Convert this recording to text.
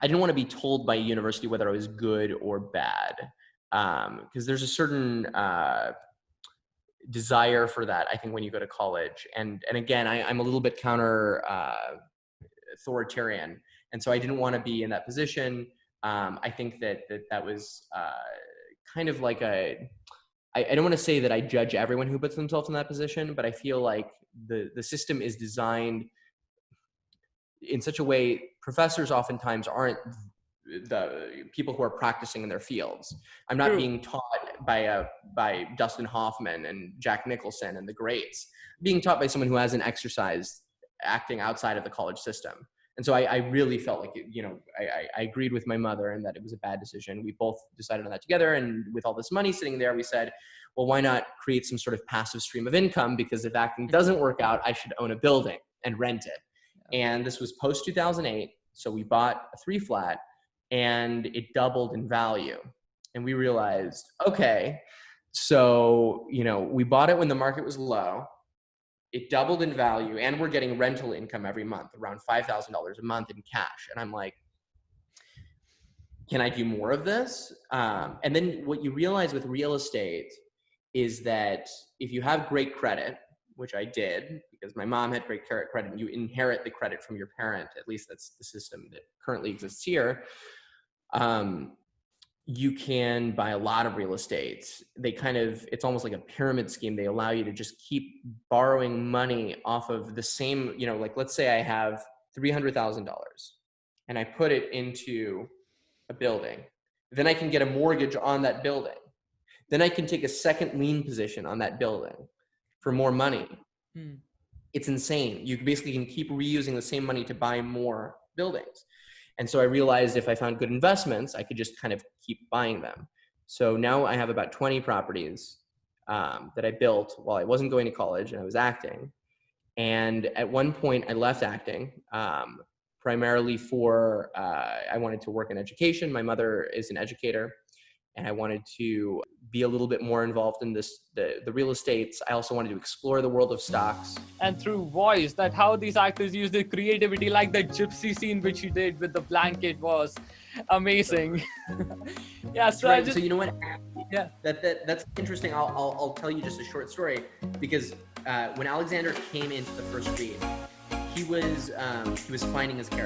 I didn't want to be told by a university whether I was good or bad. Because there's a certain desire for that, I think, when you go to college. And again, I'm a little bit counter authoritarian. And so I didn't want to be in that position. I think that was kind of like I don't want to say that I judge everyone who puts themselves in that position, but I feel like the system is designed in such a way, professors oftentimes aren't the people who are practicing in their fields. I'm not being taught by Dustin Hoffman and Jack Nicholson and the greats. I'm being taught by someone who hasn't exercised acting outside of the college system. And so I really felt like, I agreed with my mother and that it was a bad decision. We both decided on that together. And with all this money sitting there, we said, well, why not create some sort of passive stream of income? Because if acting doesn't work out, I should own a building and rent it. And this was post 2008. So we bought a 3-flat and it doubled in value. And we realized, okay, so, we bought it when the market was low. It doubled in value and we're getting rental income every month, around $5,000 a month in cash. And I'm like, can I do more of this? And then what you realize with real estate is that if you have great credit, which I did because my mom had great credit, and you inherit the credit from your parent, at least that's the system that currently exists here. You can buy a lot of real estate. It's almost like a pyramid scheme. They allow you to just keep borrowing money off of the same, like let's say I have $300,000 and I put it into a building. Then I can get a mortgage on that building. Then I can take a second lien position on that building for more money. It's insane. You basically can keep reusing the same money to buy more buildings. And so I realized if I found good investments, I could just kind of keep buying them. So now I have about 20 properties that I built while I wasn't going to college and I was acting. And at one point I left acting primarily for, I wanted to work in education. My mother is an educator and I wanted to be a little bit more involved in the real estates. I also wanted to explore the world of stocks. And through voice, that how these actors use their creativity, like the gypsy scene which you did with the blanket was amazing. Yeah, so right. So you know what? Yeah, that's interesting. I'll tell you just a short story because when Alexander came into the first read, he was finding his character.